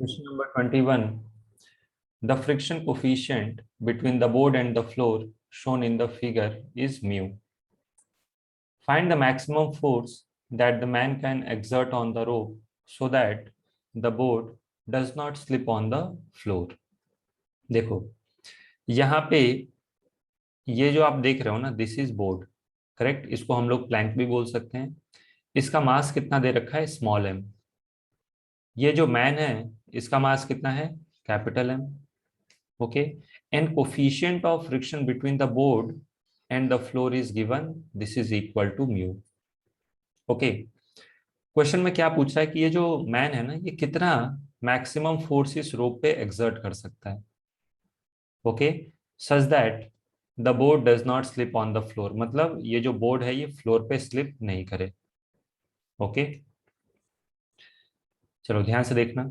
Question number 21. The friction coefficient between the board and the floor shown in the figure is mu. Find the maximum force that the man can exert on the rope so that the board does not slip on the floor. देखो यहाँ पे ये जो आप देख रहे हो ना, दिस इज बोर्ड, करेक्ट। इसको हम लोग प्लैंक भी बोल सकते हैं। इसका मास कितना दे रखा है? Small M. ये जो मैन है इसका मास कितना है? Capital M. Okay. And coefficient of friction between the board and the floor is given, this is equal to mu. Okay. Question में क्या पूछ रहा है कि ये जो मैन है ना, ये कितना मैक्सिमम फोर्स इस रोप पे एक्सर्ट कर सकता है, okay, such that the board does not slip on the floor. मतलब ये जो बोर्ड है ये फ्लोर पे स्लिप नहीं करे। ओके, चलो ध्यान से देखना।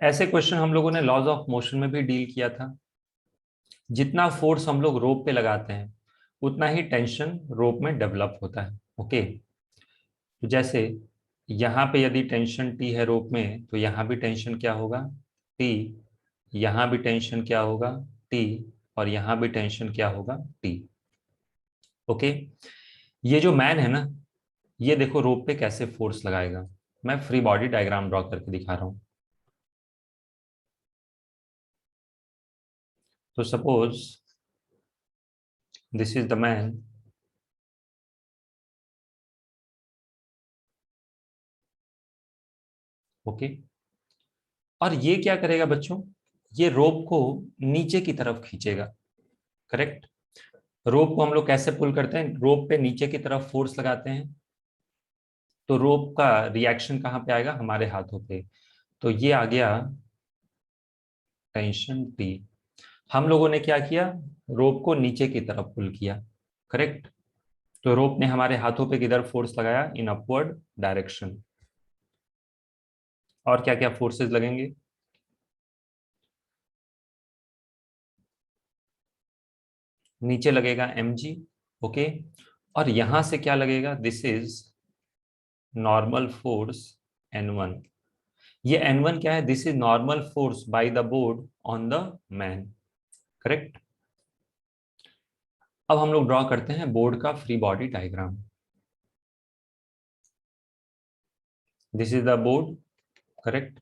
ऐसे क्वेश्चन हम लोगों ने लॉज ऑफ मोशन में भी डील किया था। जितना फोर्स हम लोग रोप पे लगाते हैं उतना ही टेंशन रोप में डेवलप होता है। ओके, तो जैसे यहाँ पे यदि टेंशन टी है रोप में, तो यहाँ भी टेंशन क्या होगा? टी। यहाँ भी टेंशन क्या होगा? टी। और यहाँ भी टेंशन क्या होगा? टी। ओके। ये जो मैन है ना, ये देखो रोप पे कैसे फोर्स लगाएगा। मैं फ्री बॉडी डायग्राम ड्रॉ करके दिखा रहा हूं। तो suppose this is the man. Okay. और ये क्या करेगा बच्चों? ये रोप को नीचे की तरफ खींचेगा, करेक्ट। रोप को हम लोग कैसे पुल करते हैं? रोप पे नीचे की तरफ फोर्स लगाते हैं, तो रोप का रिएक्शन कहाँ पे आएगा? हमारे हाथों पे। तो ये आ गया टेंशन टी। हम लोगों ने क्या किया? रोप को नीचे की तरफ पुल किया, करेक्ट। तो रोप ने हमारे हाथों पे किधर फोर्स लगाया? In upward direction. और क्या क्या फोर्सेस लगेंगे? नीचे लगेगा mg। ओके। और यहां से क्या लगेगा? This is normal force n1। ये n1 क्या है? This is normal force by the board on the man, correct. अब हम लोग ड्रॉ करते हैं बोर्ड का free body diagram. This is the board, correct.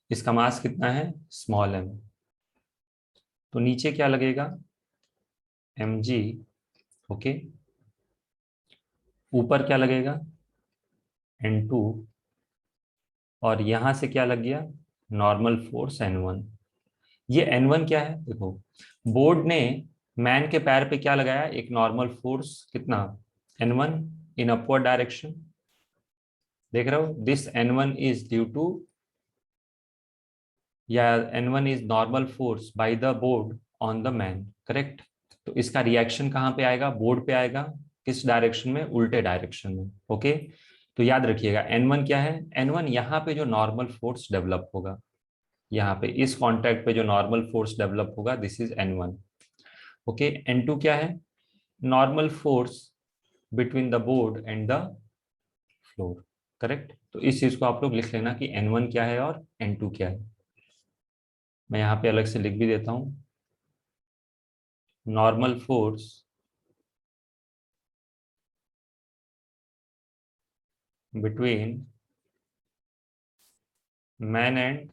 इसका मास कितना है? Small m। तो नीचे क्या लगेगा? mg। ओके। ऊपर क्या लगेगा? n2। और यहां से क्या लग गया? Normal force n1। ये n1 क्या है? देखो, बोर्ड ने मैन के पैर पे क्या लगाया? एक नॉर्मल फोर्स, कितना? n1 in upward direction. देख रहे हो? This n1 is due to, या n1 is normal force by the board on the man, correct. तो इसका रिएक्शन कहाँ पे आएगा? बोर्ड पे आएगा। किस डायरेक्शन में? उल्टे डायरेक्शन में। ओके। तो याद रखिएगा n1 क्या है? n1 यहाँ पे जो नॉर्मल फोर्स डेवलप होगा, यहाँ पे इस कॉन्टैक्ट पे जो नॉर्मल फोर्स डेवलप होगा, this is n1। Okay. n2 क्या है? Normal force between the board and the floor, correct. तो इस चीज को आप लोग लिख लेना कि n1 क्या है और n2 क्या है। मैं यहाँ पे अलग से लिख भी देता हूँ। Normal force between man and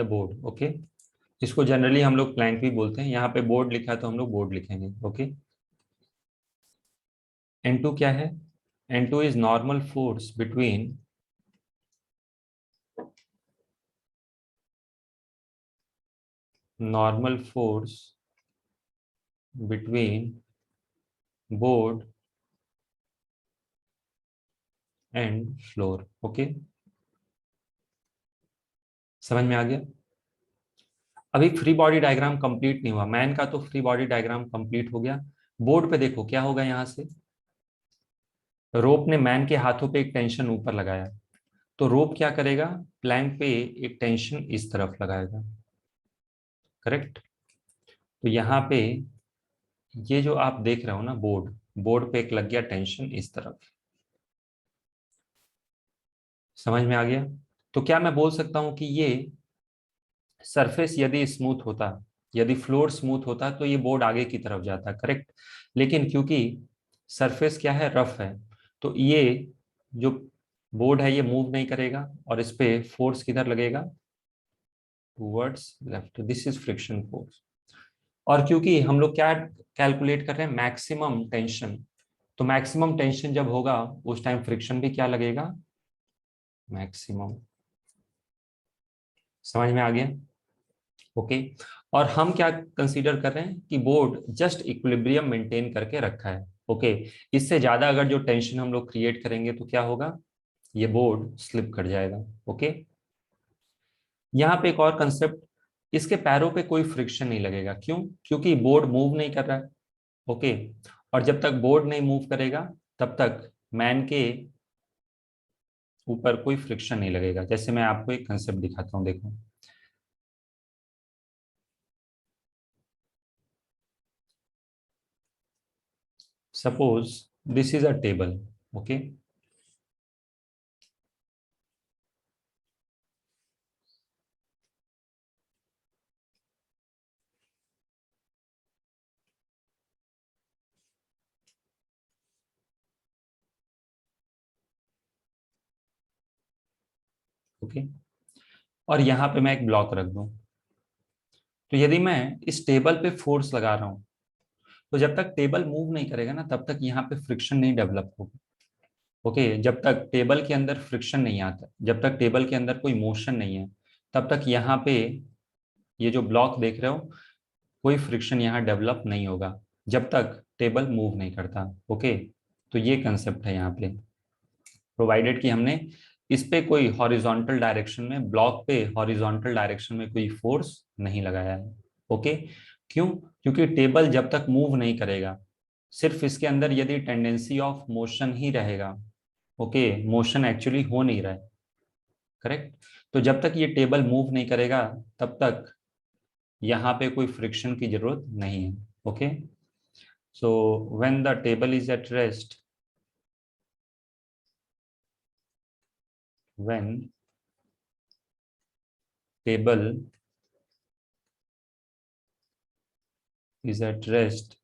the board. Okay. इसको जनरली हम लोग प्लैंक भी बोलते हैं। यहाँ पे बोर्ड लिखा है तो हम लोग बोर्ड लिखेंगे। ओके। n2 क्या है? n2 is normal force between normal force between board and floor. Okay, समझ में आ गया? अभी फ्री बॉडी डायग्राम कंप्लीट नहीं हुआ, मैन का तो फ्री बॉडी डायग्राम कंप्लीट हो गया। बोर्ड पे देखो क्या होगा, यहां से रोप ने मैन के हाथों पे एक टेंशन ऊपर लगाया, तो रोप क्या करेगा, प्लैंक पे एक टेंशन इस तरफ लगाएगा, करेक्ट। तो यहाँ पे ये जो आप देख रहे हो ना, बोर्ड बोर्ड पे एक लग गया टेंशन इस तरफ, समझ में आ गया। तो क्या मैं बोल सकता हूं कि ये सरफेस यदि स्मूथ होता, यदि फ्लोर स्मूथ होता तो ये बोर्ड आगे की तरफ जाता, करेक्ट। लेकिन क्योंकि सरफेस क्या है, रफ है, तो ये जो बोर्ड है ये मूव नहीं करेगा और इस पे फोर्स किधर लगेगा, towards left, this is friction force. और क्योंकि हम लोग क्या कैलकुलेट कर रहे हैं, मैक्सिमम टेंशन, तो मैक्सिमम टेंशन जब होगा उस टाइम फ्रिक्शन भी क्या लगेगा, मैक्सिमम। समझ में आ गया, ओके। और हम क्या कंसीडर कर रहे हैं कि बोर्ड जस्ट इक्विलिब्रियम मेंटेन करके रखा है, ओके। इससे ज्यादा अगर जो टेंशन हम लोग क्रिएट करेंगे तो क्या होगा, ये बोर्ड स्लिप कर जाएगा, ओके। यहाँ पे एक और कंसेप्ट, इसके पैरों पे कोई फ्रिक्शन नहीं लगेगा, क्यों, क्योंकि बोर्ड मूव नहीं कर रहा है, ओके। और जब तक बोर्ड नहीं मूव करेगा तब तक मैन के ऊपर कोई फ्रिक्शन नहीं लगेगा। जैसे मैं आपको एक कंसेप्ट दिखाता हूँ, देखो। Suppose this is a table, okay. Okay, और यहाँ पे मैं एक ब्लॉक रख दूं, तो यदि मैं इस टेबल पे फोर्स लगा रहा हूं, तो जब तक टेबल मूव नहीं करेगा ना तब तक यहाँ पे फ्रिक्शन नहीं डेवलप होगा, ओके। जब तक टेबल के अंदर फ्रिक्शन नहीं आता, जब तक टेबल के अंदर कोई मोशन नहीं है, तब तक यहाँ पे ये जो ब्लॉक देख रहे हो, कोई फ्रिक्शन यहाँ डेवलप नहीं होगा जब तक टेबल मूव नहीं करता, ओके। तो ये कंसेप्ट है यहाँ पे, प्रोवाइडेड कि हमने इस पे कोई हॉरिजॉन्टल डायरेक्शन में, ब्लॉक पे हॉरिजॉन्टल डायरेक्शन में कोई फोर्स नहीं लगाया है, ओके। क्यों, क्योंकि टेबल जब तक मूव नहीं करेगा, सिर्फ इसके अंदर यदि टेंडेंसी ऑफ मोशन ही रहेगा, ओके, मोशन एक्चुअली हो नहीं रहा है, करेक्ट। तो जब तक ये टेबल मूव नहीं करेगा तब तक यहाँ पे कोई फ्रिक्शन की जरूरत नहीं है, okay. So when the table is at rest, when table is at rest,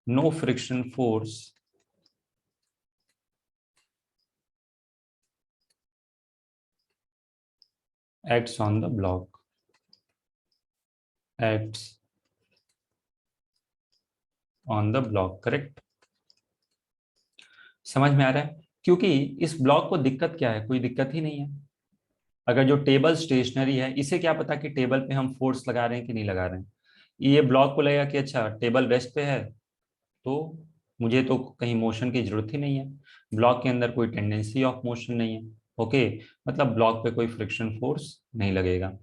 no friction force acts on the block, acts on the block, correct. समझ में आ रहा है, क्योंकि इस ब्लॉक को दिक्कत क्या है, कोई दिक्कत ही नहीं है। अगर जो टेबल स्टेशनरी है, इसे क्या पता कि टेबल पे हम फोर्स लगा रहे हैं कि नहीं लगा रहे हैं। ये ब्लॉक को लगेगा कि अच्छा टेबल रेस्ट पे है, तो मुझे तो कहीं मोशन की जरूरत ही नहीं है, ब्लॉक के अंदर कोई टेंडेंसी ऑफ मोशन नहीं है, ओके। मतलब ब्लॉक पे कोई फ्रिक्शन फोर्स नहीं लगेगा।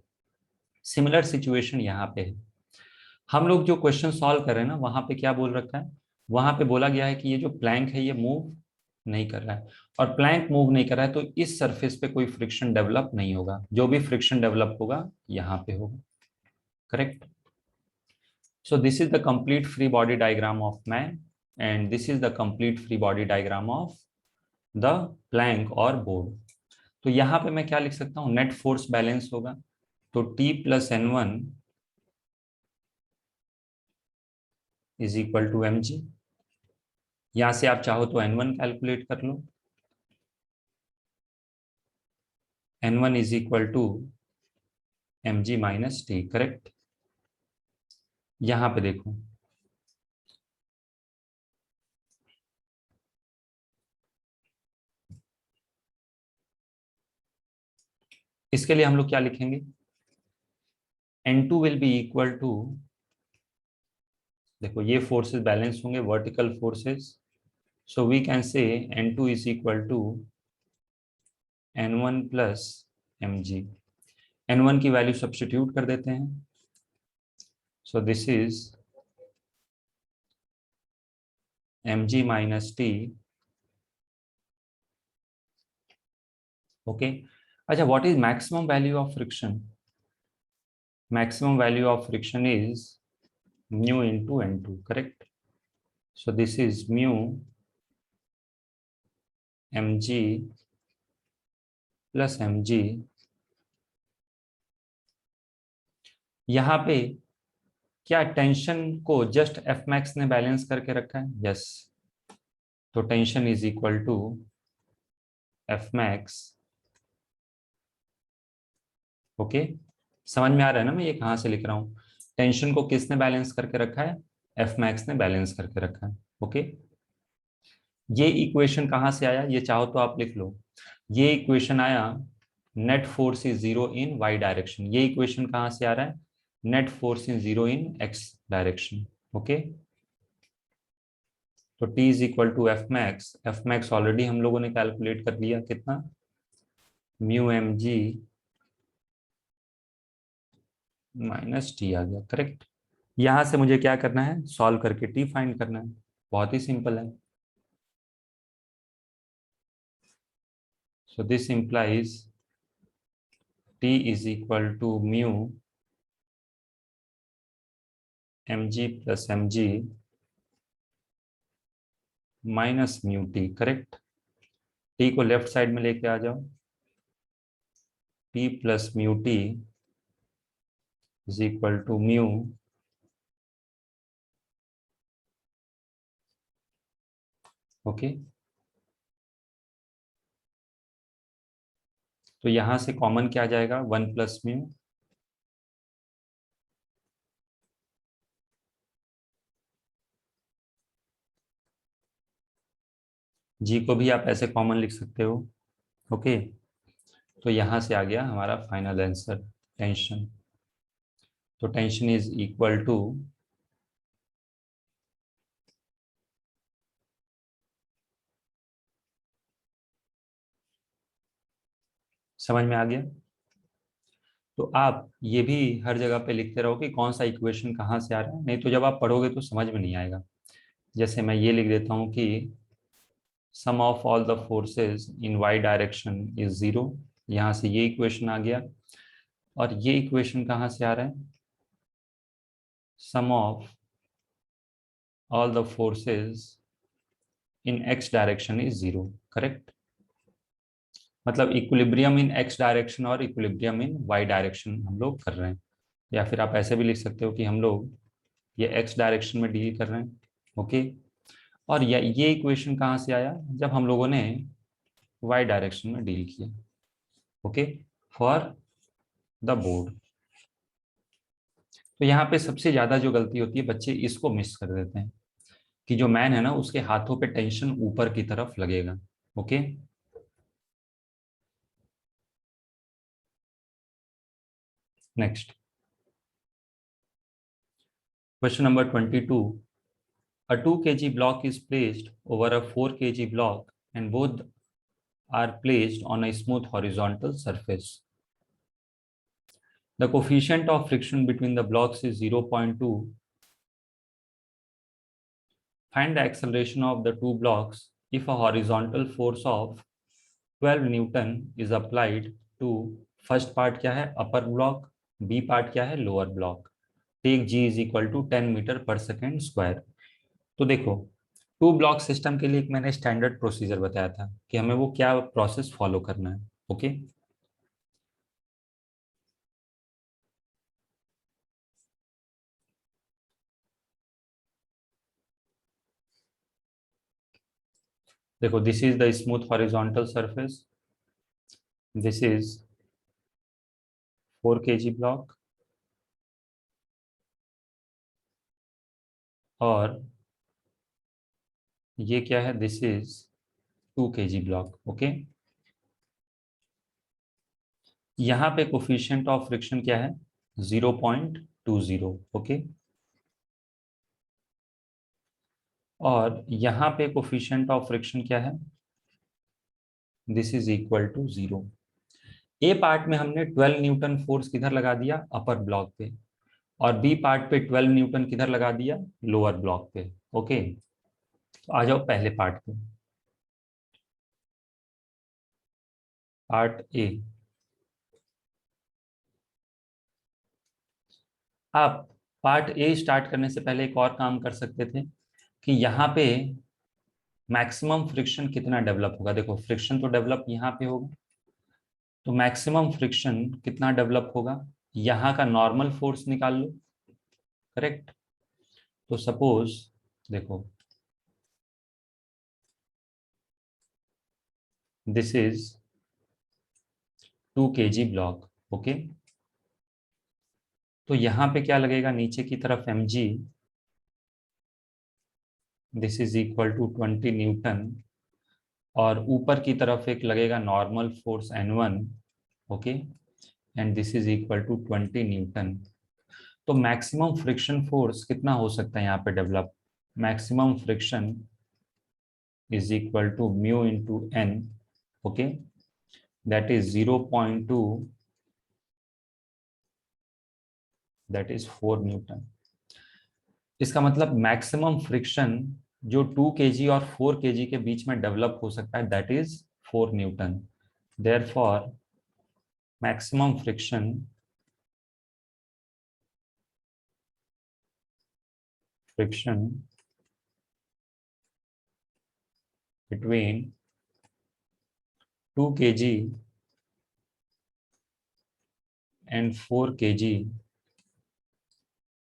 सिमिलर सिचुएशन यहाँ पे है। हम लोग जो क्वेश्चन सॉल्व कर रहे हैं ना, वहां पे क्या बोल रखा है, वहां पे बोला गया है कि ये जो प्लैंक है ये मूव नहीं कर रहा है, और प्लैंक मूव नहीं कर रहा है तो इस सरफेस पे कोई फ्रिक्शन डेवलप नहीं होगा, जो भी फ्रिक्शन डेवलप होगा यहाँ पे होगा, correct. So this is the complete free body diagram of man, and this is the complete free body diagram of the plank और board। तो यहाँ पे मैं क्या लिख सकता हूँ, नेट फोर्स बैलेंस होगा, तो T plus N1 is equal to mg। यहाँ से आप चाहो तो N1 कैलकुलेट कर लो, N1 is equal to mg minus T, correct. यहाँ पे देखो, इसके लिए हम लोग क्या लिखेंगे, N2 will be equal to, देखो ये फोर्सेस बैलेंस होंगे, vertical forces, so we can say N2 is equal to N1 plus mg। n1 की वैल्यू सब्स्टिट्यूट कर देते हैं। So this is mg minus T. Okay, अच्छा, what is maximum value of friction? Maximum value of friction is mu into n2, correct? So this is mu mg plus mg। यहाँ पे क्या tension को just F max ने balance करके रखा है? Yes. तो tension is equal to F max. Okay, समझ में आ रहा है ना मैं ये कहाँ से लिख रहा हूँ? टेंशन को किसने बैलेंस करके रखा है? एफ मैक्स ने बैलेंस करके रखा है। ओके, ये इक्वेशन कहाँ से आया? ये चाहो तो आप लिख लो। ये इक्वेशन आया, net force is zero in Y direction. ये इक्वेशन कहाँ से आ रहा है? Net force is zero in X direction. Okay, तो T is equal to F max. F max already हम लोगों ने कैलकुलेट कर लिया, कितना? Mu M G minus T आ गया, करेक्ट। यहां से मुझे क्या करना है? सॉल्व करके टी फाइंड करना है। बहुत ही सिंपल है। So this implies T is equal to mu M G plus M G minus mu T, correct. T को लेफ्ट साइड में लेके आ जाओ। T plus mu T is equal to mu okay. तो यहां से कॉमन क्या आ जाएगा? One plus mu. जी को भी आप ऐसे कॉमन लिख सकते हो। ओके, तो यहां से आ गया हमारा फाइनल आंसर, टेंशन। तो टेंशन इज इक्वल टू, समझ में आ गया? तो आप ये भी हर जगह पे लिखते रहो कि कौन सा इक्वेशन कहाँ से आ रहा है, नहीं तो जब आप पढ़ोगे तो समझ में नहीं आएगा। जैसे मैं ये लिख देता हूँ कि sum of all the forces in Y direction is zero. यहाँ से ये इक्वेशन आ गया। और ये इक्वेशन कहाँ से आ रहा है? Sum of all the forces in X direction is zero, correct. मतलब इक्विलिब्रियम इन एक्स डायरेक्शन और इक्विलिब्रियम इन वाई डायरेक्शन हम लोग कर रहे हैं। या फिर आप ऐसे भी लिख सकते हो कि हम लोग ये एक्स डायरेक्शन में डील कर रहे हैं। ओके, और ये इक्वेशन कहाँ से आया? जब हम लोगों ने वाई डायरेक्शन में डील किया। Okay, for the board. तो यहाँ पे सबसे ज्यादा जो गलती होती है, बच्चे इसको मिस कर देते हैं कि जो मैन है ना उसके हाथों पे टेंशन ऊपर की तरफ लगेगा। Okay, next question number 22। A 2 kg block is placed over a 4 kg block and both are placed on a smooth horizontal surface. The coefficient of friction between the blocks is 0.2. Find the acceleration of the two blocks if a horizontal force of 12 Newton is applied to first part क्या है? upper block, B part क्या है? lower block. Take G is equal to 10 metre per second square. तो देखो, to block system के लिए एक मैंने स्टैंडर्ड प्रोसीजर बताया था कि हमें वो क्या प्रोसेस फॉलो करना है। ओके, देखो, this is the smooth horizontal surface, this is 4 kg block, और ये क्या है? This is 2 kg block. Okay, यहाँ पे कोफिशिएंट ऑफ फ्रिक्शन क्या है? 0.20। ओके, और यहाँ पे कोफिशिएंट ऑफ फ्रिक्शन क्या है? This is equal to 0। A part में हमने 12 न्यूटन फोर्स किधर लगा दिया, अपर ब्लॉक पे, और बी पार्ट पे 12 न्यूटन किधर लगा दिया, लोअर ब्लॉक पे। ओके, तो आ जाओ पहले पार्ट पे, पार्ट ए। आप पार्ट ए स्टार्ट करने से पहले एक और काम कर सकते थे कि यहाँ पे मैक्सिमम फ्रिक्शन कितना डेवलप होगा। देखो फ्रिक्शन तो डेवलप यहाँ पे होगा, तो मैक्सिमम फ्रिक्शन कितना डेवलप होगा, यहाँ का नॉर्मल फोर्स निकाल लो। करेक्ट। तो सपोज देखो this is 2 kg block. Okay, तो यहाँ पे क्या लगेगा, नीचे की तरफ mg, this is equal to 20 newton, और ऊपर की तरफ एक लगेगा normal force N1। Okay, and this is equal to 20 newton. तो मैक्सिमम फ्रिक्शन फोर्स कितना हो सकता है यहाँ पे develop, maximum friction is equal to mu into N. Okay, that is 0.2, that is 4 Newton. इसका मतलब मैक्सिमम फ्रिक्शन जो 2 kg और 4 kg के बीच में डेवलप हो सकता है, that is 4 Newton. Therefore maximum friction between 2 kg and 4 kg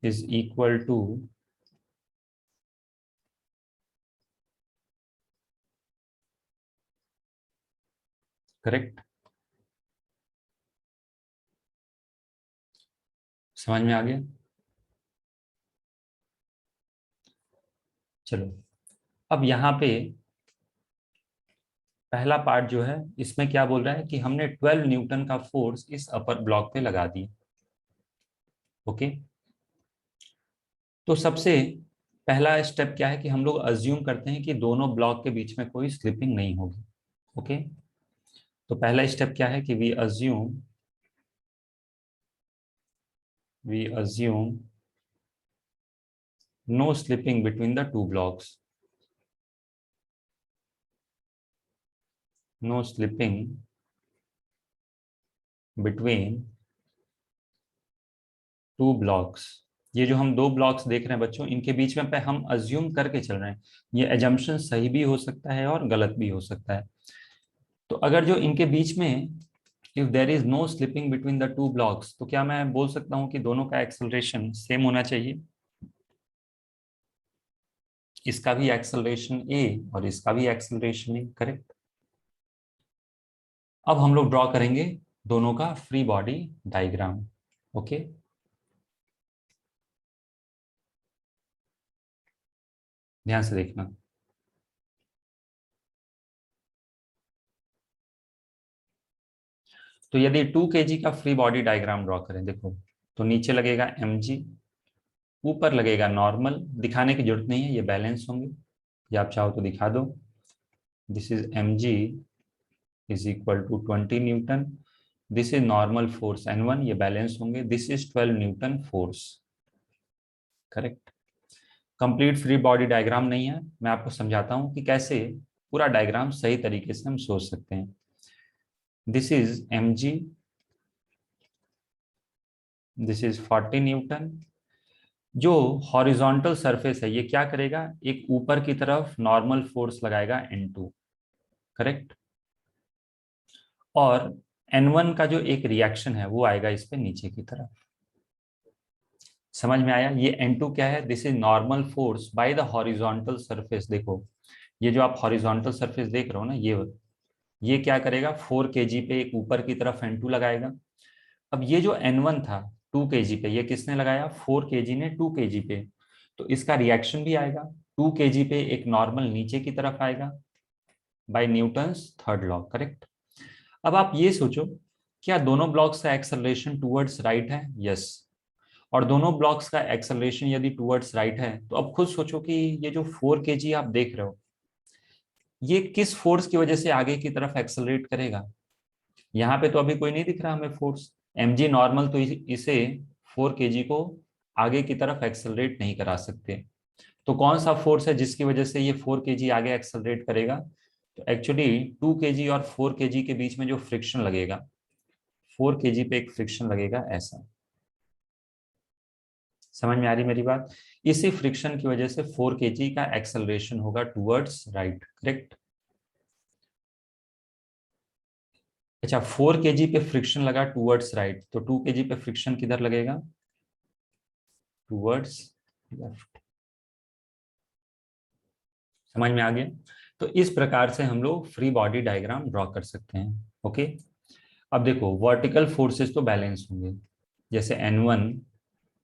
is equal to correct. समझ में आ गया। चलो अब यहाँ पे पहला पार्ट जो है इसमें क्या बोल रहा है कि हमने 12 न्यूटन का फोर्स इस अपर ब्लॉक पे लगा दिया। ओके, तो सबसे पहला स्टेप क्या है कि हम लोग अज्यूम करते हैं कि दोनों ब्लॉक के बीच में कोई स्लिपिंग नहीं होगी। ओके, तो पहला स्टेप क्या है कि we assume no slipping between the two blocks, no slipping between two blocks. ये जो हम दो ब्लॉक्स देख रहे हैं बच्चों, इनके बीच में पे हम अज्यूम करके चल रहे हैं। ये एजम्पशन सही भी हो सकता है और गलत भी हो सकता है। तो अगर जो इनके बीच में if there is no slipping between the two blocks, तो क्या मैं बोल सकता हूं कि दोनों का एक्सेलरेशन सेम होना चाहिए। इसका भी एक्सेलरेशन ए और इसका भी एक्सेलरेशन ए। करेक्ट। अब हम लोग ड्रॉ करेंगे दोनों का फ्री बॉडी डायग्राम। ओके, ध्यान से देखना। तो यदि 2 kg का फ्री बॉडी डायग्राम ड्रॉ करें, देखो तो नीचे लगेगा mg, ऊपर लगेगा नॉर्मल। दिखाने की जरूरत नहीं है, ये बैलेंस होंगे, या आप चाहो तो दिखा दो। This is mg is equal to 20 newton, this is normal force N1, ये बैलेंस होंगे। This is 12 newton force. Correct. Complete free body diagram नहीं है, मैं आपको समझाता हूं कि कैसे पूरा डायग्राम सही तरीके से हम सोच सकते हैं। This is mg, this is 40 Newton. जो हॉरिजॉन्टल सरफेस है ये क्या करेगा, एक ऊपर की तरफ नॉर्मल फोर्स लगाएगा N2। करेक्ट। और N1 का जो एक रिएक्शन है वो आएगा इस पे नीचे की तरफ। समझ में आया। ये N2 क्या है, this is normal force by the horizontal surface. देखो ये जो आप हॉरिजॉन्टल सरफेस देख रहे हो ना, ये क्या करेगा, 4 kg पे एक ऊपर की तरफ N2 लगाएगा। अब ये जो N1 था 2 kg पे, ये किसने लगाया, 4 kg ने 2 kg पे, तो इसका रिएक्शन भी आएगा 2 kg पे एक नॉर्मल नीचे की तरफ आएगा by Newton's third law. Correct. अब आप ये सोचो, क्या दोनों ब्लॉक्स का एक्सेलरेशन टुवर्ड्स राइट है, यस। और दोनों ब्लॉक्स का एक्सेलरेशन यदि टुवर्ड्स राइट है, तो अब खुद सोचो कि ये जो 4 kg आप देख रहे हो, ये किस फोर्स की वजह से आगे की तरफ एक्सेलरेट करेगा, यहाँ पे तो अभी कोई नहीं दिख रहा हमें फोर्स, mg नॉर्मल, तो इसे 4 kg को आगे की तरफ एक्सेलरेट नहीं करा सकते। तो कौन सा फोर्स है जिसकी वजह से ये 4 kg आगे एक्सेलरेट करेगा? तो एक्चुअली 2 kg और 4 kg के बीच में जो फ्रिक्शन लगेगा, 4 kg पे एक फ्रिक्शन लगेगा ऐसा। समझ में आ रही मेरी बात? इसी फ्रिक्शन की वजह से 4 kg का एक्सेलरेशन होगा टुवर्ड्स राइट, करेक्ट? अच्छा, 4 kg पे फ्रिक्शन लगा टुवर्ड्स राइट, तो 2 kg पे फ्रिक्शन किधर लगेगा? Towards left. समझ में आ गया? तो इस प्रकार से हम लोग फ्री बॉडी डायग्राम ड्रॉ कर सकते हैं। ओके, अब देखो वर्टिकल फोर्सेस तो बैलेंस होंगे, जैसे N1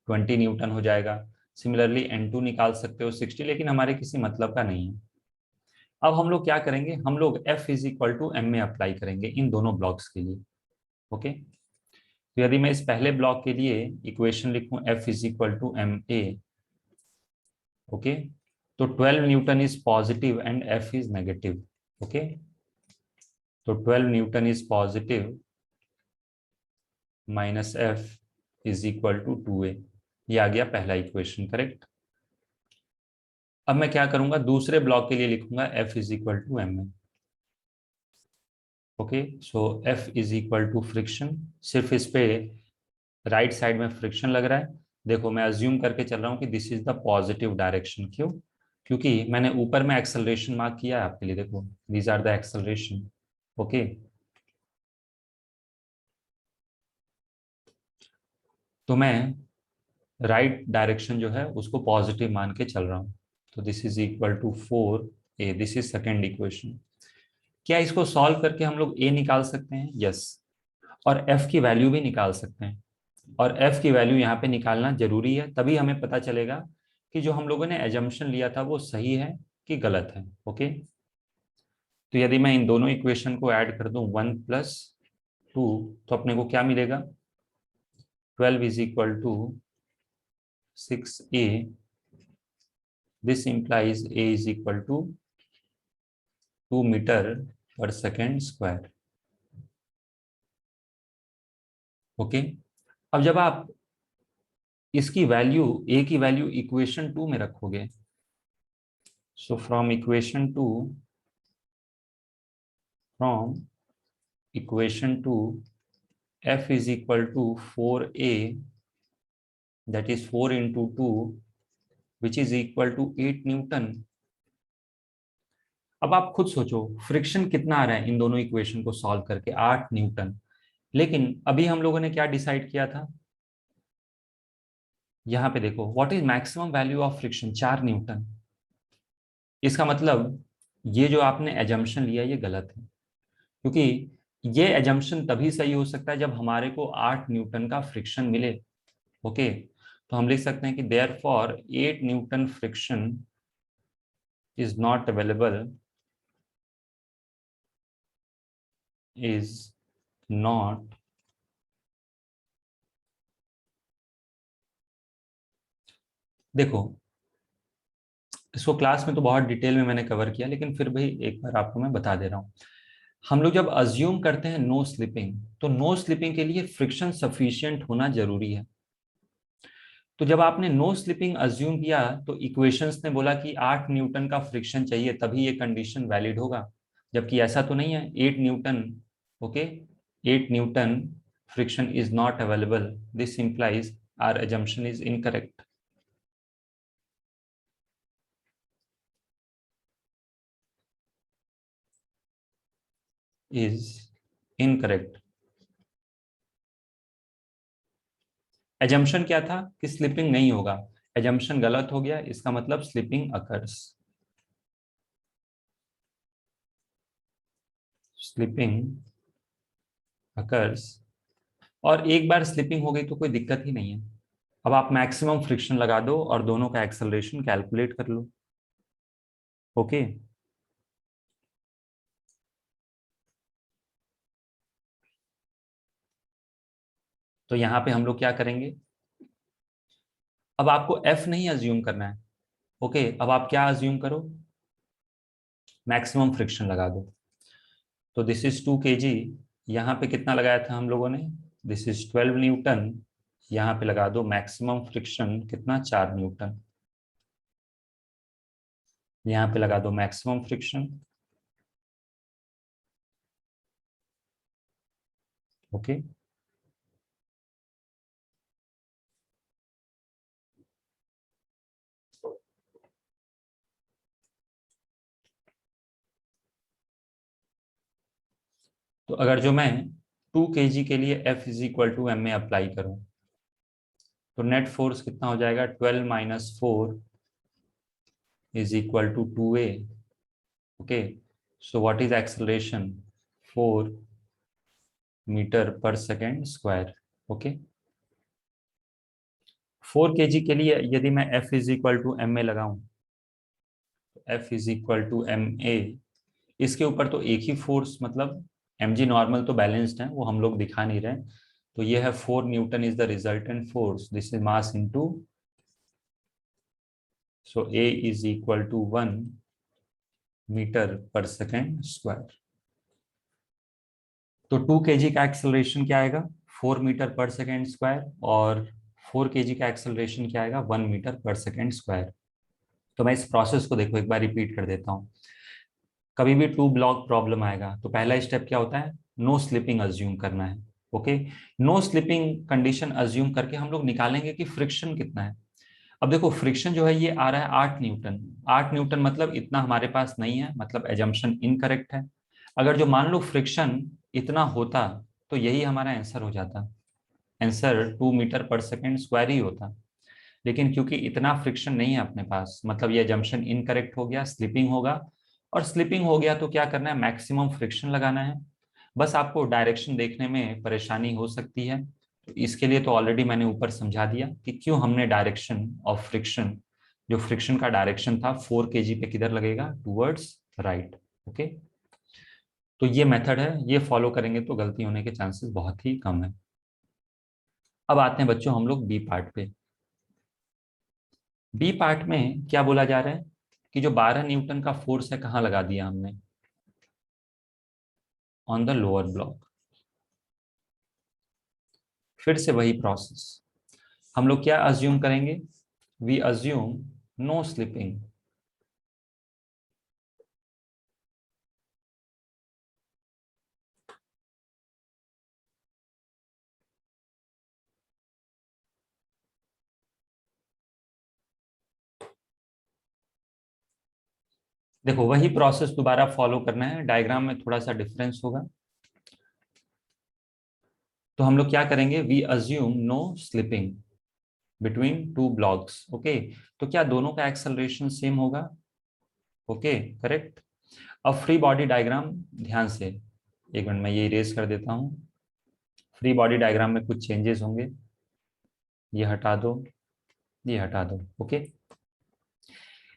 20 न्यूटन हो जाएगा, सिमिलरली N2 निकाल सकते हो 60, लेकिन हमारे किसी मतलब का नहीं है। अब हम लोग क्या करेंगे, हम लोग F is equal to M में अप्लाई करेंगे इन दोनों ब्लॉक्स के लिए। ओके, तो यदि मैं इस पहले ब्लॉक के लिए इक्वेशन लिखूं F is equal to M A, okay, तो 12 newton is positive and F is negative. Okay, तो 12 newton is positive minus F is equal to 2a। ये आ गया पहला इक्वेशन, करेक्ट? अब मैं क्या करूंगा, दूसरे ब्लॉक के लिए लिखूंगा F is equal to M A. Okay, so F is equal to friction, सिर्फ इस पे राइट साइड में फ्रिक्शन लग रहा है। देखो मैं अज्यूम करके चल रहा हूँ कि this is the positive direction. क्यों? क्योंकि मैंने ऊपर में एक्सेलरेशन मार्क किया है आपके लिए, देखो these are the acceleration. Okay, तो मैं राइट डायरेक्शन जो है उसको पॉजिटिव मान के चल रहा हूँ। तो this is equal to 4a, this is second equation. क्या इसको सॉल्व करके हम लोग a निकाल सकते हैं? यस, और f की वैल्यू भी निकाल सकते हैं। और f की वैल्यू यहाँ पे निकालना जरूरी है, तभी हमें पता चलेगा कि जो हम लोगों ने एजम्पशन लिया था वो सही है कि गलत है। ओके, तो यदि मैं इन दोनों इक्वेशन को ऐड कर दूं 1 + 2, तो अपने को क्या मिलेगा? 12 is equal to 6a, this implies a is equal to 2 metre per second square. Okay, अब जब आप इसकी वैल्यू a की वैल्यू इक्वेशन 2 में रखोगे, so from equation 2 F is equal to 4a, that is 4 into 2, which is equal to 8 Newton. अब आप खुद सोचो फ्रिक्शन कितना आ रहा है इन दोनों इक्वेशन को सॉल्व करके, 8 न्यूटन। लेकिन अभी हम लोगों ने क्या डिसाइड किया था, यहाँ पे देखो what is maximum value of friction, 4 Newton. इसका मतलब ये जो आपने एजम्पशन लिया ये गलत है, क्योंकि ये एजम्पशन तभी सही हो सकता है जब हमारे को 8 न्यूटन का फ्रिक्शन मिले। ओके, तो हम लिख सकते हैं कि therefore 8 newton friction is not available, is not देखो इसको क्लास में तो बहुत डिटेल में मैंने कवर किया, लेकिन फिर भी एक बार आपको मैं बता दे रहा हूँ। हम लोग जब अज्यूम करते हैं नो स्लिपिंग, तो नो स्लिपिंग के लिए फ्रिक्शन सफिशिएंट होना जरूरी है। तो जब आपने नो स्लिपिंग अज्यूम किया तो इक्वेशंस ने बोला कि 8 न्यूटन का फ्रिक्शन चाहिए तभी ये कंडीशन वैलिड होगा, जबकि ऐसा तो नहीं है। 8 newton, okay, 8 newton friction is not available, this implies our assumption is incorrect. Is incorrect. Assumption क्या था कि स्लिपिंग नहीं होगा, एजम्पशन गलत हो गया, इसका मतलब स्लिपिंग अकर्स, स्लिपिंग अकर्स। और एक बार स्लिपिंग हो गई तो कोई दिक्कत ही नहीं है। अब आप मैक्सिमम फ्रिक्शन लगा दो और दोनों का एक्सेलरेशन कैलकुलेट कर लो। ओके, तो यहाँ पे हम लोग क्या करेंगे, अब आपको एफ नहीं अज्यूम करना है। ओके, अब आप क्या अज्यूम करो, मैक्सिमम फ्रिक्शन लगा दो। तो दिस इज 2 kg, यहाँ पे कितना लगाया था हम लोगों ने, दिस इज 12 न्यूटन, यहाँ पे लगा दो मैक्सिमम फ्रिक्शन कितना, 4 न्यूटन, यहाँ पे लगा दो मैक्सिमम फ्रिक्शन। ओके, तो अगर जो मैं 2 kg के लिए F is equal to M में अप्लाई करूं, तो नेट फोर्स कितना हो जाएगा, 12 minus 4 is equal to 2a। Okay, so what is acceleration, 4 metre per second square. Okay, 4 kg के लिए यदि मैं F is equal to M में लगाऊं, तो F is equal to M A, इसके ऊपर तो एक ही फोर्स, मतलब mg नॉर्मल तो बैलेंस्ड है, वो हम लोग दिखा नहीं रहे, तो ये है 4 newton is the resultant force, this is mass into, so a is equal to 1 metre per second square. तो 2 kg का एक्सेलरेशन क्या आएगा, 4 मीटर पर सेकेंड स्क्वायर, और 4 kg का एक्सेलरेशन क्या आएगा, 1 मीटर पर सेकेंड स्क्वायर। तो मैं इस प्रोसेस को देखो एक बार रिपीट कर देता हूँ। कभी भी 2 ब्लॉक प्रॉब्लम आएगा तो पहला स्टेप क्या होता है, नो स्लिपिंग अज्यूम करना है। Okay, no slipping condition assume करके हम लोग निकालेंगे कि फ्रिक्शन कितना है। अब देखो फ्रिक्शन जो है ये आ रहा है 8 न्यूटन, 8 न्यूटन मतलब इतना हमारे पास नहीं है, मतलब एजम्पशन इनकरेक्ट है। अगर जो मान लो फ्रिक्शन इतना होता तो यही हमारा आंसर हो जाता, answer 2 metre per second square ही होता। लेकिन क्योंकि इतना फ्रिक्शन नहीं है अपने पास, मतलब ये जंक्शन इनकरेक्ट हो गया, स्लिपिंग होगा, और स्लिपिंग हो गया तो क्या करना है, मैक्सिमम फ्रिक्शन लगाना है। बस आपको डायरेक्शन देखने में परेशानी हो सकती है, तो इसके लिए तो ऑलरेडी मैंने ऊपर समझा दिया कि क्यों हमने डायरेक्शन ऑफ फ्रिक्शन, जो फ्रिक्शन का डायरेक्शन था 4 kg पे किधर लगेगा, टूवर्ड्स राइट। ओके, तो ये मेथड है, ये फॉलो करेंगे तो गलती होने के चांसेस बहुत ही कम है। अब आते हैं बच्चों हम लोग बी पार्ट पे। बी पार्ट में क्या बोला जा रहा है कि जो 12 न्यूटन का फोर्स है कहाँ लगा दिया हमने, ऑन द लोअर ब्लॉक। फिर से वही प्रोसेस, हम लोग क्या अज्यूम करेंगे, वी अज्यूम नो स्लिपिंग। देखो वही प्रोसेस दोबारा फॉलो करना है, डायग्राम में थोड़ा सा डिफरेंस होगा। तो हम लोग क्या करेंगे, we assume no slipping between 2 blocks. Okay, तो क्या दोनों का एक्सेलरेशन सेम होगा, ओके करेक्ट। अब फ्री बॉडी डायग्राम ध्यान से, एक मिनट मैं ये इरेज कर देता हूँ। फ्री बॉडी डायग्राम में कुछ चेंजेस होंगे, ये हटा दो, ये हटा दो। ओके,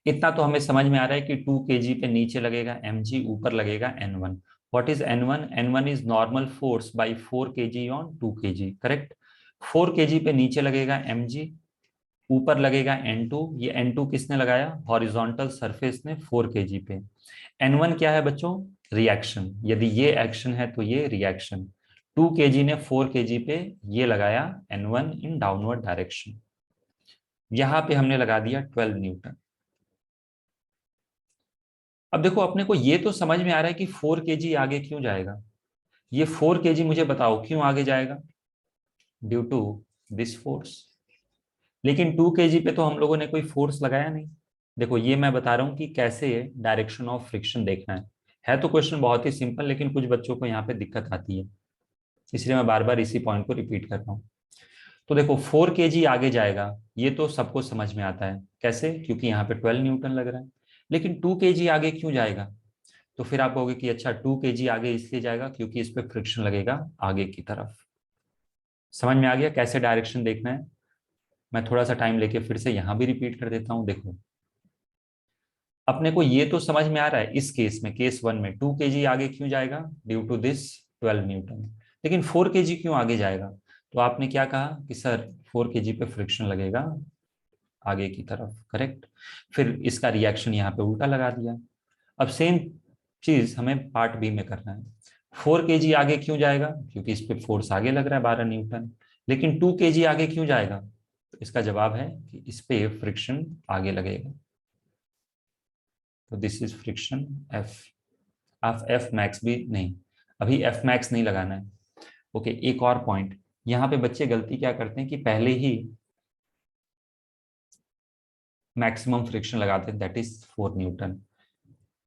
इतना तो हमें समझ में आ रहा है कि 2 kg पे नीचे लगेगा mg, ऊपर लगेगा n1। What is n1, n1 is normal force by 4 kg on 2 kg, correct. 4 kg पे नीचे लगेगा mg, ऊपर लगेगा n2, ये n2 किसने लगाया, हॉरिजॉन्टल सरफेस ने 4 kg पे। n1 क्या है बच्चों, रिएक्शन, यदि ये एक्शन है तो ये रिएक्शन। 2 kg ने 4 kg पे ये लगाया n1 इन डाउनवर्ड डायरेक्शन, यहां पे हमने लगा दिया 12 न्यूटन। अब देखो अपने को ये तो समझ में आ रहा है कि 4 kg आगे क्यों जाएगा, ये 4 kg मुझे बताओ क्यों आगे जाएगा, ड्यू टू दिस फोर्स। लेकिन 2 kg पे तो हम लोगों ने कोई फोर्स लगाया नहीं। देखो ये मैं बता रहा हूं कि कैसे डायरेक्शन ऑफ फ्रिक्शन देखना है तो क्वेश्चन बहुत ही सिंपल, लेकिन कुछ बच्चों को यहाँ पे दिक्कत आती है, इसलिए मैं बार बार इसी पॉइंट को रिपीट कर रहा हूँ। तो देखो 4 kg आगे जाएगा, ये तो सबको समझ में आता है, कैसे, क्योंकि यहाँ पे 12 न्यूटन लग रहा है। लेकिन 2 kg आगे क्यों जाएगा, तो फिर आप कहोगे कि अच्छा 2 kg आगे इसलिए जाएगा क्योंकि इस पे फ्रिक्शन लगेगा आगे की तरफ। समझ में आ गया कैसे डायरेक्शन देखना है। मैं थोड़ा सा टाइम लेके फिर से यहां भी रिपीट कर देता हूं। देखो अपने को ये तो समझ में आ रहा है, इस केस में केस 1 में 2 kg आगे क्यों जाएगा, ड्यू टू दिस 12 न्यूटन। लेकिन 4 kg क्यों आगे जाएगा, तो आपने क्या कहा कि सर 4 kg पे फ्रिक्शन लगेगा आगे की तरफ, करेक्ट। फिर इसका रिएक्शन यहाँ पे उल्टा लगा दिया। अब सेम चीज हमें पार्ट बी में करना है। 4 kg आगे क्यों जाएगा? क्योंकि इस पे फोर्स आगे लग रहा है 12 न्यूटन। लेकिन 2 kg आगे क्यों जाएगा? तो इसका जवाब है कि इस पे फ्रिक्शन आगे लगेगा। तो दिस इज फ्रिक्शन एफ। आप एफ मैक्स भी नहीं, अभी एफ मैक्स नहीं लगाना है। ओके, एक और पॉइंट, यहाँ पे बच्चे गलती क्या करते हैं कि पहले ही मैक्सिमम फ्रिक्शन लगाते हैं, दैट इज 4 न्यूटन।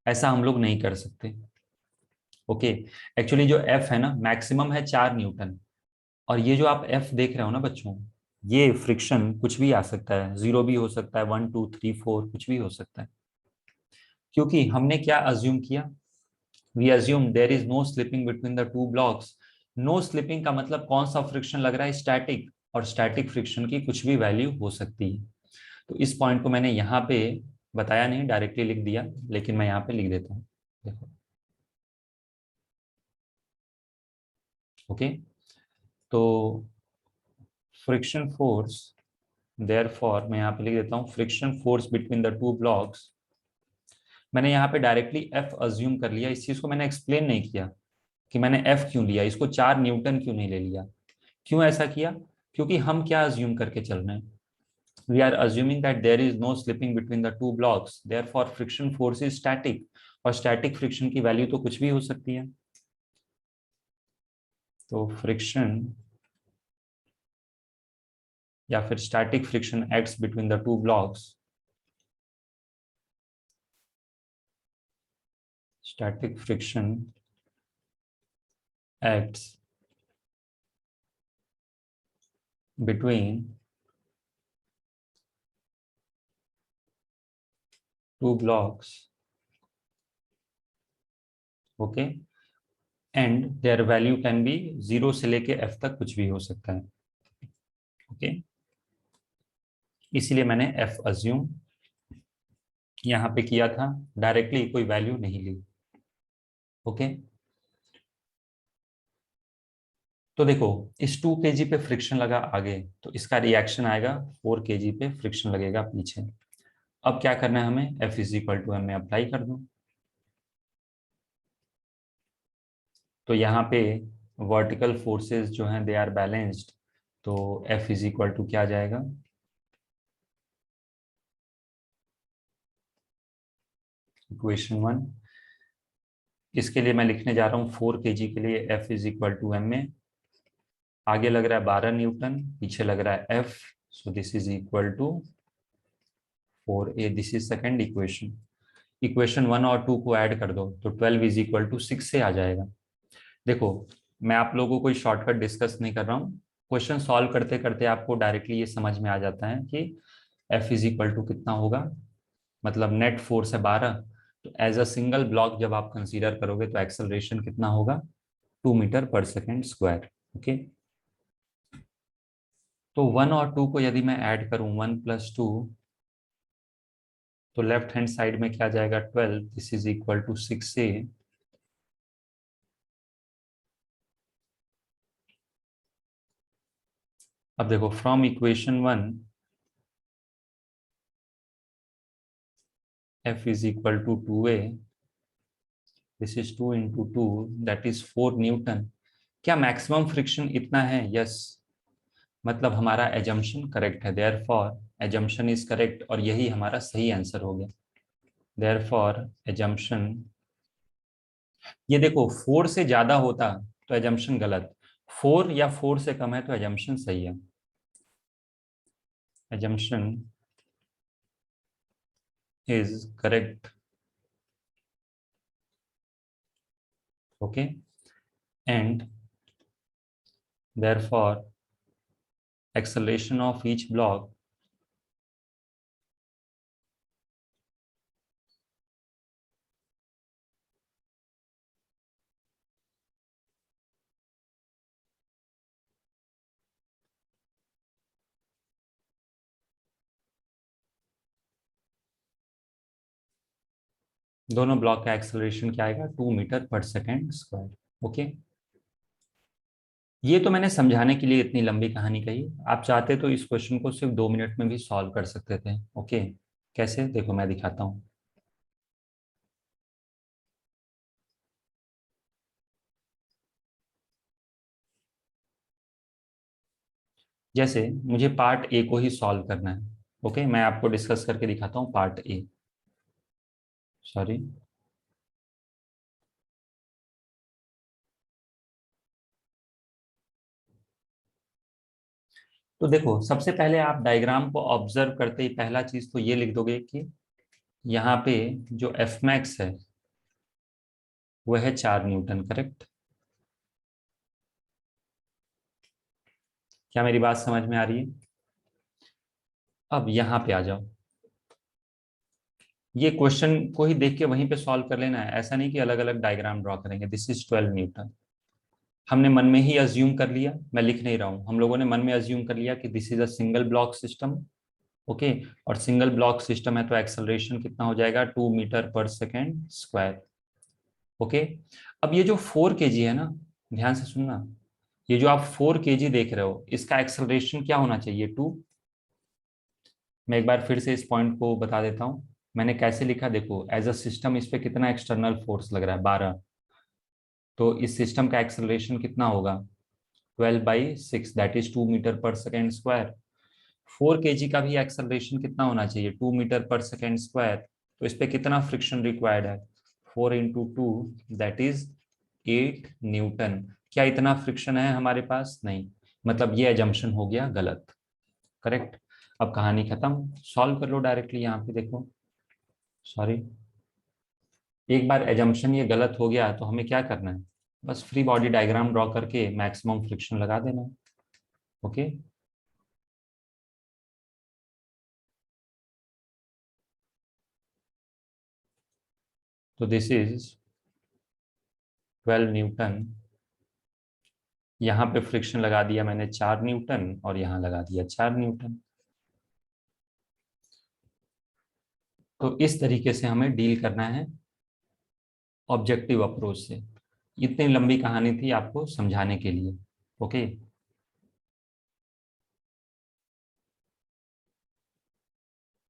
ऐसा हम लोग नहीं कर सकते। ओके, एक्चुअली जो एफ है ना, मैक्सिमम है 4 न्यूटन। और ये जो आप एफ देख रहे हो ना बच्चों, ये फ्रिक्शन कुछ भी आ सकता है, 0 भी हो सकता है, 1 2 3 4 कुछ भी हो सकता है। क्योंकि हमने क्या अज्यूम किया? We assume there is no slipping between the two blocks. No slipping का मतलब कौन सा फ्रिक्शन लग रहा है? स्टैटिक। और स्टैटिक फ्रिक्शन की कुछ भी वैल्यू हो सकती है। तो इस पॉइंट को मैंने यहाँ पे बताया नहीं, डायरेक्टली लिख दिया, लेकिन मैं यहाँ पे लिख देता हूँ। देखो, ओके। तो फ्रिक्शन फोर्स, देयरफॉर मैं यहाँ पे लिख देता हूँ, friction force between the two blocks. मैंने यहाँ पे डायरेक्टली एफ अज्यूम कर लिया। इस चीज को मैंने एक्सप्लेन नहीं किया कि मैंने एफ क्यों लिया, इसको 4 न्यूटन क्यों नहीं ले लिया। क्यों ऐसा किया? क्योंकि हम क्या अज्यूम करके चल रहे हैं? We are assuming that there is no slipping between the two blocks, therefore friction force is static. और स्टैटिक फ्रिक्शन की वैल्यू तो कुछ भी हो सकती है। तो फ्रिक्शन या फिर static friction acts between the two blocks, static friction acts between two blocks, okay, and their value can be 0 से लेके f तक कुछ भी हो सकता है। ओके, इसीलिए मैंने f अज्यूम यहाँ पे किया था, डायरेक्टली कोई वैल्यू नहीं ली। ओके, तो देखो, इस 2 kg पे फ्रिक्शन लगा आगे, तो इसका रिएक्शन आएगा 4 kg पे फ्रिक्शन लगेगा पीछे। अब क्या करना है हमें? F is equal to M में अप्लाई कर दूं। तो यहाँ पे वर्टिकल फोर्सेस जो हैं दे आर बैलेंस्ड। तो F इज इक्वल टू क्या आ जाएगा? इक्वेशन 1। इसके लिए मैं लिखने जा रहा हूँ 4 kg के लिए F is equal to M में आगे लग रहा है 12 न्यूटन, पीछे लग रहा है F। So this is equal to 4a। This is second equation. Equation 1 और 2 को ऐड कर दो तो 12 इज इक्वल टू 6 से आ जाएगा। देखो, मैं आप लोगों को कोई शॉर्टकट डिस्कस नहीं कर रहा हूँ। क्वेश्चन सॉल्व करते करते आपको डायरेक्टली ये समझ में आ जाता है कि F इज इक्वल टू कितना होगा। मतलब नेट फोर्स है 12, तो एज अ सिंगल ब्लॉक जब आप कंसीडर करोगे तो एक्सेलरेशन कितना होगा? 2 metre per second square. Okay, तो 1 और 2 को यदि मैं ऐड करूं, 1 + 2, तो लेफ्ट हैंड साइड में क्या जाएगा? 12। This is equal to 6a। अब देखो, from equation 1 F is equal to 2a, this is 2 × 2, that is 4 newton. क्या मैक्सिमम फ्रिक्शन इतना है? यस। मतलब हमारा एजम्पशन करेक्ट है, देयरफॉर एजम्पशन इज करेक्ट, और यही हमारा सही आंसर हो गया। देयरफॉर एजम्पशन, ये देखो 4 से ज्यादा होता तो एजम्पशन गलत, 4 या 4 से कम है तो एजम्पशन सही है। Assumption is correct. Okay, and therefore acceleration of each block दोनों ब्लॉक का एक्सेलरेशन क्या आएगा? 2 metre per second square. Okay, ये तो मैंने समझाने के लिए इतनी लंबी कहानी कही। आप चाहते तो इस क्वेश्चन को सिर्फ 2 मिनट में भी सॉल्व कर सकते थे। ओके, कैसे? देखो मैं दिखाता हूँ। जैसे मुझे पार्ट ए को ही सॉल्व करना है। ओके, मैं आपको डिस्कस करके दिखाता हूँ पार्ट ए। सॉरी, तो देखो सबसे पहले आप डायग्राम को ऑब्जर्व करते ही पहला चीज तो ये लिख दोगे कि यहाँ पे जो एफ मैक्स है वह है 4 न्यूटन। करेक्ट? क्या मेरी बात समझ में आ रही है? अब यहाँ पे आ जाओ। ये क्वेश्चन को ही देख के वहीं पे सॉल्व कर लेना है, ऐसा नहीं कि अलग अलग डायग्राम ड्रॉ करेंगे। This is 12 Newton. हमने मन में ही अज्यूम कर लिया, मैं लिख नहीं रहा हूं, हम लोगों ने मन में अज्यूम कर लिया कि this is a single block system. Okay, और सिंगल ब्लॉक सिस्टम है तो एक्सेलरेशन कितना हो जाएगा, 2 metre per second square. Okay, अब ये जो 4 kg है ना, ध्यान से सुनना, ये जो आप 4 kg देख रहे हो इसका एक्सेलरेशन क्या होना चाहिए, 2। मैं एक बार फिर से इस पॉइंट को बता देता हूं। मैंने कैसे लिखा देखो, एज अ सिस्टम इस पे कितना एक्सटर्नल फोर्स लग रहा है, 12। तो इस सिस्टम का एक्सेलरेशन कितना होगा, 12/6, that is 2 metre per second square. 4 kg का भी एक्सेलरेशन कितना होना चाहिए, 2 मीटर पर सेकेंड स्क्वायर। तो इस पे कितना फ्रिक्शन रिक्वायर्ड है, 4 × 2, दैट इज 8 न्यूटन। क्या इतना फ्रिक्शन है हमारे पास? नहीं, मतलब ये एजम्पशन हो गया गलत। करेक्ट? अब कहानी खत्म, सॉल्व कर लो डायरेक्टली यहाँ पे देखो। सॉरी, एक बार एजम्पशन ये गलत हो गया तो हमें क्या करना है, बस फ्री बॉडी डायग्राम ड्रॉ करके मैक्सिमम फ्रिक्शन लगा देना है। ओके, तो दिस इज 12 न्यूटन। यहाँ पे फ्रिक्शन लगा दिया मैंने 4 न्यूटन और यहाँ लगा दिया 4 न्यूटन। तो इस तरीके से हमें डील करना है ऑब्जेक्टिव अप्रोच से। इतनी लंबी कहानी थी आपको समझाने के लिए। ओके,